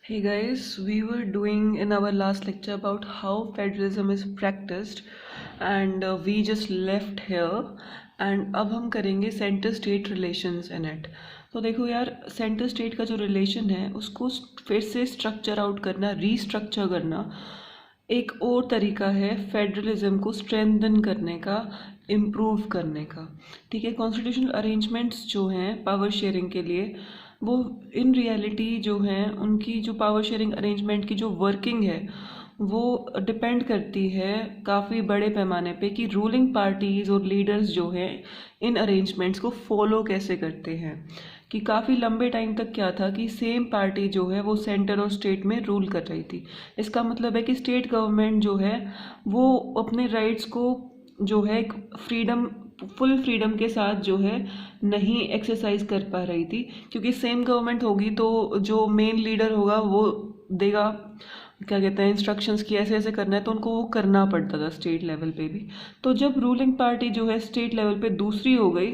Hey guys, we were doing in our last lecture about how federalism is practiced and we just left here and अब हम करेंगे centre state relations in it. तो देखो यार, centre state का जो relation है उसको फिर से स्ट्रक्चर आउट करना, रीस्ट्रक्चर करना एक और तरीका है फेडरलिज्म को स्ट्रेंथन करने का, इम्प्रूव करने का। ठीक है, कॉन्स्टिट्यूशनल अरेंजमेंट्स जो हैं पावर शेयरिंग के लिए, वो इन रियलिटी जो हैं उनकी जो पावर शेयरिंग अरेंजमेंट की जो वर्किंग है वो डिपेंड करती है काफ़ी बड़े पैमाने पे कि रूलिंग पार्टीज़ और लीडर्स जो हैं इन अरेंजमेंट्स को फॉलो कैसे करते हैं। कि काफ़ी लंबे टाइम तक क्या था कि सेम पार्टी जो है वो सेंटर और स्टेट में रूल कर रही थी। इसका मतलब है कि स्टेट गवर्नमेंट जो है वो अपने राइट्स को जो है फ्रीडम, फुल फ्रीडम के साथ जो है नहीं एक्सरसाइज कर पा रही थी, क्योंकि सेम गवर्नमेंट होगी तो जो मेन लीडर होगा वो देगा क्या कहते हैं इंस्ट्रक्शंस की ऐसे ऐसे करना है, तो उनको वो करना पड़ता था स्टेट लेवल पे भी। तो जब रूलिंग पार्टी जो है स्टेट लेवल पे दूसरी हो गई,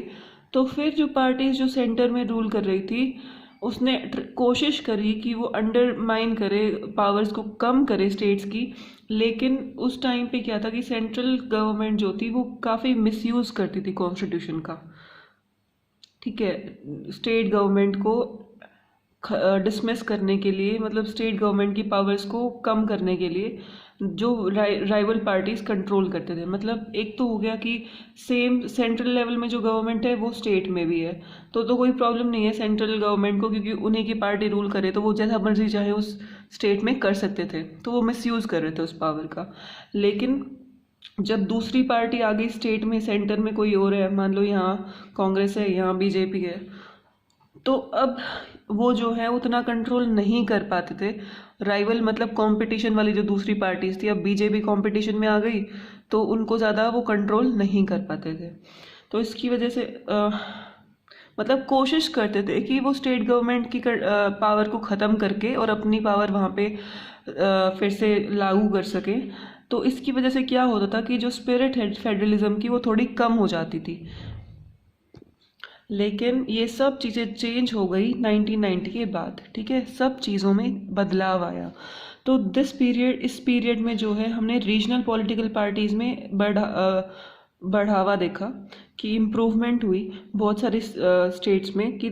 तो फिर जो पार्टीज जो सेंटर में रूल कर रही थी उसने कोशिश करी कि वो अंडरमाइन करे, पावर्स को कम करे स्टेट्स की। लेकिन उस टाइम पे क्या था कि सेंट्रल गवर्नमेंट जो थी वो काफ़ी मिसयूज़ करती थी कॉन्स्टिट्यूशन का। ठीक है, स्टेट गवर्नमेंट को डिसमिस करने के लिए, मतलब स्टेट गवर्नमेंट की पावर्स को कम करने के लिए जो राइवल पार्टीज कंट्रोल करते थे। मतलब एक तो हो गया कि सेम सेंट्रल लेवल में जो गवर्नमेंट है वो स्टेट में भी है, तो कोई प्रॉब्लम नहीं है सेंट्रल गवर्नमेंट को, क्योंकि उन्हीं की पार्टी रूल करे तो वो जैसा मर्जी चाहे उस स्टेट में कर सकते थे, तो वो मिसयूज़ कर रहे थे उस पावर का। लेकिन जब दूसरी पार्टी आ गई स्टेट में, सेंटर में कोई और है, मान लो यहाँ कांग्रेस है, यहाँ बीजेपी है, तो अब वो जो है उतना कंट्रोल नहीं कर पाते थे। राइवल मतलब कंपटीशन वाली जो दूसरी पार्टीज थी, अब बीजेपी कंपटीशन में आ गई तो उनको ज़्यादा वो कंट्रोल नहीं कर पाते थे। तो इसकी वजह से मतलब कोशिश करते थे कि वो स्टेट गवर्नमेंट की पावर को ख़त्म करके और अपनी पावर वहाँ पे फिर से लागू कर सकें। तो इसकी वजह से क्या होता था कि जो स्पिरिट है फेडरलिज्म की वो थोड़ी कम हो जाती थी। लेकिन ये सब चीज़ें चेंज हो गई 1990 के बाद। ठीक है, सब चीज़ों में बदलाव आया। तो इस पीरियड में जो है हमने रीजनल पॉलिटिकल पार्टीज़ में बढ़ावा देखा कि इम्प्रूवमेंट हुई बहुत सारे स्टेट्स में, कि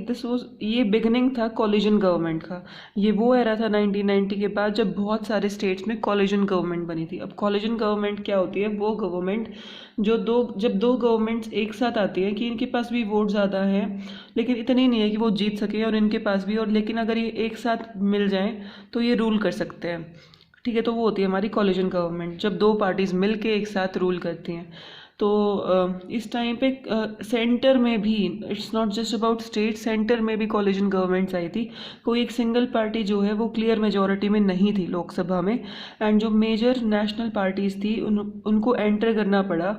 ये बिगनिंग था कॉलिजन गवर्नमेंट का। ये वो एरा था 1990 के बाद जब बहुत सारे स्टेट्स में कॉलिजन गवर्नमेंट बनी थी। अब कॉलिजन गवर्नमेंट क्या होती है? वो गवर्नमेंट जब दो गवर्नमेंट्स एक साथ आती हैं कि इनके पास भी वोट ज़्यादा हैं लेकिन इतनी नहीं है कि वो जीत सके, और इनके पास भी, और लेकिन अगर ये एक साथ मिल जाएं तो ये रूल कर सकते हैं। ठीक है, तो वो होती है हमारी कॉलिजन गवर्नमेंट, जब दो पार्टीज मिल के एक साथ रूल करती हैं। तो इस टाइम पे सेंटर में भी, it's not just about state, centre में भी कॉलिजन गवर्नमेंट्स आई थी। कोई एक सिंगल पार्टी जो है वो क्लियर मेजॉरिटी में नहीं थी लोकसभा में, एंड जो मेजर नेशनल पार्टीज थी उनको एंटर करना पड़ा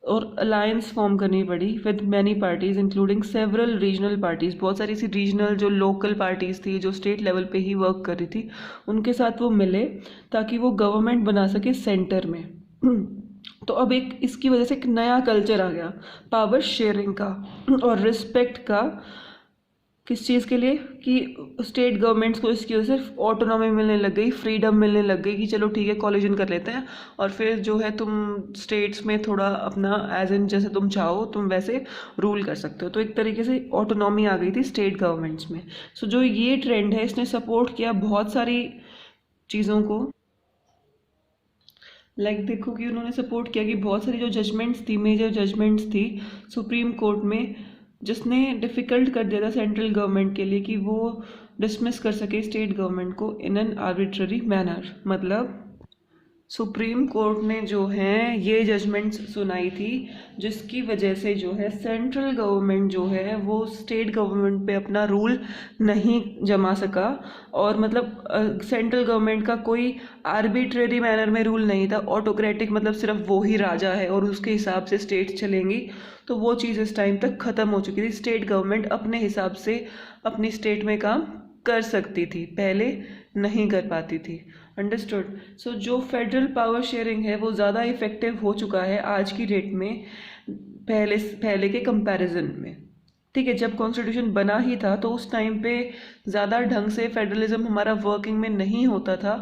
और अलायंस फॉर्म करनी पड़ी with many parties including several regional parties. बहुत सारी सी रीजनल जो लोकल पार्टीज थी जो स्टेट लेवल पे ही वर्क कर रही थी, उनके साथ वो मिले ताकि वो गवर्नमेंट बना सके सेंटर में। तो अब एक इसकी वजह से एक नया कल्चर आ गया पावर शेयरिंग का और रिस्पेक्ट का। किस चीज़ के लिए? कि स्टेट गवर्नमेंट्स को इसकी वजह से ऑटोनॉमी मिलने लग गई, फ्रीडम मिलने लग गई कि चलो ठीक है कॉलिजन कर लेते हैं, और फिर जो है तुम स्टेट्स में थोड़ा अपना एज इन जैसे तुम चाहो तुम वैसे रूल कर सकते हो। तो एक तरीके से ऑटोनॉमी आ गई थी स्टेट गवर्नमेंट्स में। सो जो ये ट्रेंड है इसने सपोर्ट किया बहुत सारी चीज़ों को। देखो कि उन्होंने सपोर्ट किया कि बहुत सारी जो जजमेंट्स थी, मेजर जजमेंट्स थी सुप्रीम कोर्ट में, जिसने डिफ़िकल्ट कर दिया था सेंट्रल गवर्नमेंट के लिए कि वो डिसमिस कर सके स्टेट गवर्नमेंट को इन एन आर्बिट्ररी मैनर। मतलब सुप्रीम कोर्ट ने जो है ये जजमेंट्स सुनाई थी जिसकी वजह से जो है सेंट्रल गवर्नमेंट जो है वो स्टेट गवर्नमेंट पे अपना रूल नहीं जमा सका। और मतलब सेंट्रल गवर्नमेंट का कोई आर्बिट्रेरी मैनर में रूल नहीं था, ऑटोक्रेटिक, मतलब सिर्फ वो ही राजा है और उसके हिसाब से स्टेट्स चलेंगी। तो वो चीज़ इस टाइम तक ख़त्म हो चुकी थी। स्टेट गवर्नमेंट अपने हिसाब से अपनी स्टेट में काम कर सकती थी, पहले नहीं कर पाती थी। अंडरस्टूड? सो जो फेडरल पावर शेयरिंग है वो ज़्यादा इफेक्टिव हो चुका है आज की डेट में पहले के कंपैरिजन में। ठीक है, जब कॉन्स्टिट्यूशन बना ही था तो उस टाइम पे ज़्यादा ढंग से फेडरलिज्म हमारा वर्किंग में नहीं होता था।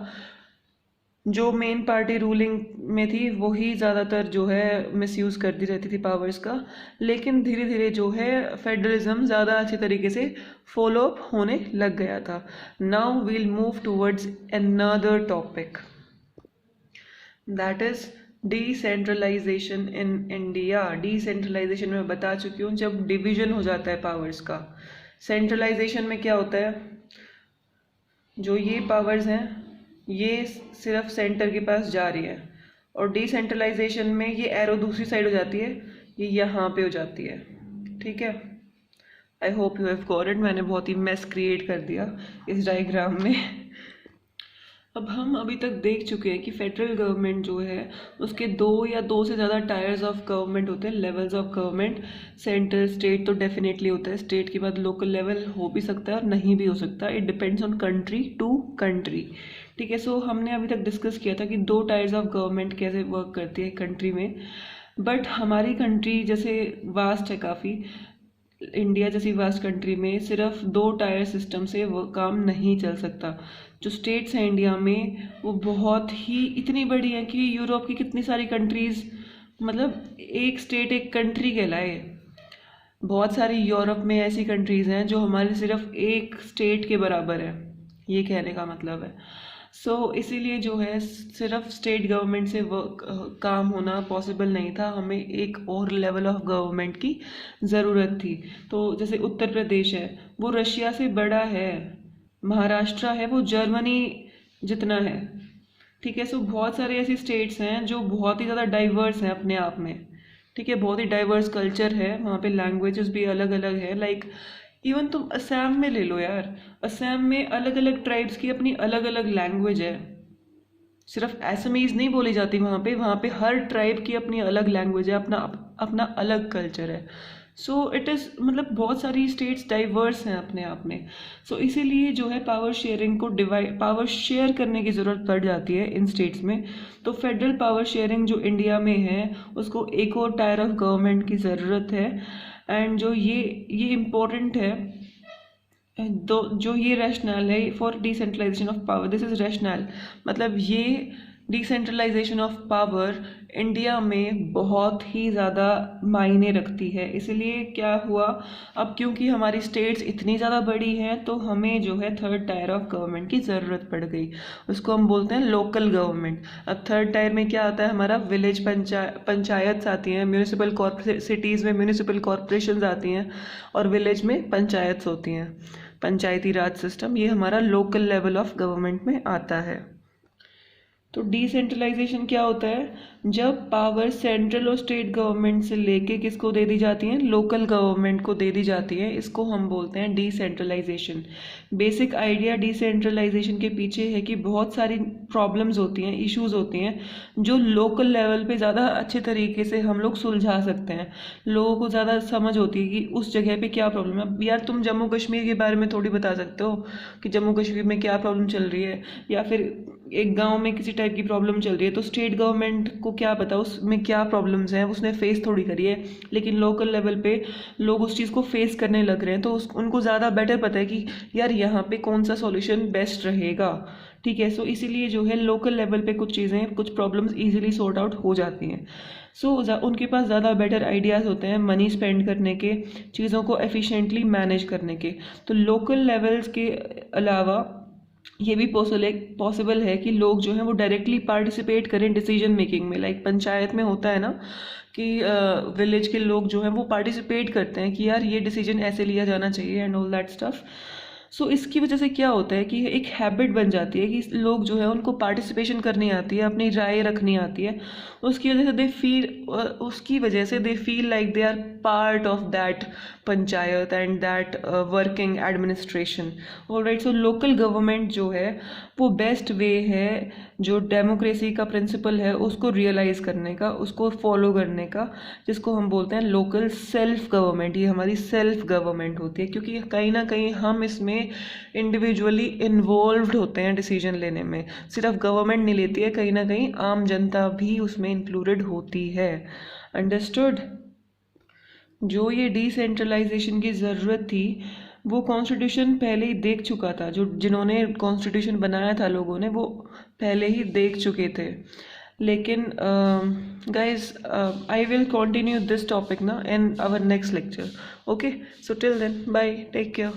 जो मेन पार्टी रूलिंग में थी वही ज़्यादातर जो है मिसयूज़ करती रहती थी पावर्स का। लेकिन धीरे धीरे जो है फेडरलिज्म ज़्यादा अच्छे तरीके से फॉलो अप होने लग गया था। Now we'll move towards another topic, that is decentralization in India. Decentralization में बता चुकी हूँ, जब डिवीजन हो जाता है पावर्स का। सेंट्रलाइजेशन में क्या होता है, जो ये पावर्स हैं ये सिर्फ सेंटर के पास जा रही है, और डिसेंट्रलाइजेशन में ये एरो दूसरी साइड हो जाती है, ये यहाँ पे हो जाती है। ठीक है, I hope you have got it. मैंने बहुत ही मेस क्रिएट कर दिया इस डायग्राम में। अब हम अभी तक देख चुके हैं कि फेडरल गवर्नमेंट जो है उसके दो या दो से ज़्यादा टायर्स ऑफ गवर्नमेंट होते हैं, levels of government. Centre state तो डेफिनेटली होता है, स्टेट के बाद लोकल लेवल हो भी सकता है और नहीं भी हो सकता, it depends on country to country. ठीक है, सो हमने अभी तक डिस्कस किया था कि दो टायर्स ऑफ गवर्नमेंट कैसे वर्क करती है कंट्री में। बट हमारी कंट्री जैसे वास्ट है काफ़ी, इंडिया जैसी वास्ट कंट्री में सिर्फ दो टायर सिस्टम से वो काम नहीं चल सकता। जो स्टेट्स हैं इंडिया में वो बहुत ही इतनी बड़ी हैं कि यूरोप की कितनी सारी कंट्रीज़, मतलब एक स्टेट एक कंट्री कहलाए। बहुत सारी यूरोप में ऐसी कंट्रीज़ हैं जो हमारे सिर्फ एक स्टेट के बराबर है, ये कहने का मतलब है। सो इसीलिए जो है सिर्फ स्टेट गवर्नमेंट से काम होना पॉसिबल नहीं था, हमें एक और लेवल ऑफ गवर्नमेंट की ज़रूरत थी। तो जैसे उत्तर प्रदेश है वो रशिया से बड़ा है, महाराष्ट्र है वो जर्मनी जितना है। ठीक है, सो बहुत सारे ऐसी स्टेट्स हैं जो बहुत ही ज़्यादा डाइवर्स हैं अपने आप में। ठीक है, बहुत ही डाइवर्स कल्चर है, वहाँ पे लैंग्वेजेस भी अलग अलग है। लाइक इवन तुम असम में ले लो यार, असम में अलग अलग ट्राइब्स की अपनी अलग अलग लैंग्वेज है। सिर्फ असमीज नहीं बोली जाती वहाँ पे हर ट्राइब की अपनी अलग लैंग्वेज है, अपना अपना अलग कल्चर है। सो इट इज़ मतलब बहुत सारी स्टेट्स डाइवर्स हैं अपने आप में। सो इसीलिए जो है पावर शेयरिंग को पावर शेयर करने की ज़रूरत पड़ जाती है इन स्टेट्स में। तो फेडरल पावर शेयरिंग जो इंडिया में है उसको एक और टायर ऑफ गवर्नमेंट की ज़रूरत है। एंड जो ये इम्पोर्टेंट है, दो जो ये रैशनल है for decentralization of power, this is rational, मतलब ये डिसेंट्रलाइजेशन ऑफ पावर इंडिया में बहुत ही ज़्यादा मायने रखती है। इसलिए क्या हुआ, अब क्योंकि हमारी स्टेट्स इतनी ज़्यादा बड़ी हैं तो हमें जो है थर्ड टायर ऑफ गवर्नमेंट की ज़रूरत पड़ गई, उसको हम बोलते हैं लोकल गवर्नमेंट। अब थर्ड टायर में क्या आता है, हमारा विलेज पंचायत आती हैं, म्यूनिसिपल सिटीज़ में म्यूनिसिपल कॉरपोरेशन आती हैं, और विलेज में पंचायत होती हैं, पंचायती राज सिस्टम। ये हमारा लोकल लेवल ऑफ गवर्नमेंट में आता है। तो डिसेंट्रलाइजेशन क्या होता है, जब पावर सेंट्रल और स्टेट गवर्नमेंट से लेके किसको दे दी जाती है, लोकल गवर्नमेंट को दे दी जाती है, इसको हम बोलते हैं डिसेंट्रलाइजेशन। बेसिक आइडिया डिसेंट्रलाइजेशन के पीछे है कि बहुत सारी प्रॉब्लम्स होती हैं, इश्यूज होती हैं जो लोकल लेवल पे ज़्यादा अच्छे तरीके से हम लोग सुलझा सकते हैं। लोगों को ज़्यादा समझ होती है कि उस जगह पे क्या प्रॉब्लम है। यार तुम जम्मू कश्मीर के बारे में थोड़ी बता सकते हो कि जम्मू कश्मीर में क्या प्रॉब्लम चल रही है, या फिर एक गांव में किसी टाइप की प्रॉब्लम चल रही है तो स्टेट गवर्नमेंट को क्या पता उसमें क्या प्रॉब्लम्स हैं, उसने फेस थोड़ी करी है। लेकिन लोकल लेवल पे लोग उस चीज़ को फेस करने लग रहे हैं तो उनको ज़्यादा बेटर पता है कि यार यहाँ पे कौन सा सॉल्यूशन बेस्ट रहेगा। ठीक है, सो इसीलिए जो है लोकल लेवल पे कुछ चीज़ें, कुछ प्रॉब्लम्स ईजिली सॉर्ट आउट हो जाती हैं। सो उनके पास ज़्यादा बेटर आइडियाज़ होते हैं मनी स्पेंड करने के, चीज़ों को एफिशिएंटली मैनेज करने के। तो लोकल लेवल्स के अलावा ये भी पॉसिबल है कि लोग जो हैं वो डायरेक्टली पार्टिसिपेट करें डिसीजन मेकिंग में। लाइक पंचायत में होता है ना कि विलेज के लोग जो हैं वो पार्टिसिपेट करते हैं कि यार ये डिसीजन ऐसे लिया जाना चाहिए एंड ऑल दैट स्टफ। सो इसकी वजह से क्या होता है कि एक हैबिट बन जाती है कि लोग जो है उनको पार्टिसिपेशन करनी आती है, अपनी राय रखनी आती है। उसकी वजह से they feel like they are part of that panchayat and that working administration. Alright, so local government जो है वो बेस्ट वे है जो डेमोक्रेसी का प्रिंसिपल है उसको रियलाइज करने का, उसको फॉलो करने का, जिसको हम बोलते हैं लोकल सेल्फ गवर्नमेंट। ये हमारी सेल्फ गवर्नमेंट होती है क्योंकि कहीं ना कहीं हम इसमें इंडिविजुअली इन्वॉल्व्ड होते हैं डिसीजन लेने में। सिर्फ गवर्नमेंट नहीं लेती है, कहीं ना कहीं आम जनता भी उसमें इंक्लूडेड होती है। अंडरस्टूड? जो ये डिसेंट्रलाइजेशन की ज़रूरत थी वो कॉन्स्टिट्यूशन पहले ही देख चुका था, जो जिन्होंने कॉन्स्टिट्यूशन बनाया था लोगों ने वो पहले ही देख चुके थे। लेकिन guys I will continue this topic ना in our next lecture. Okay, so till then bye, take care.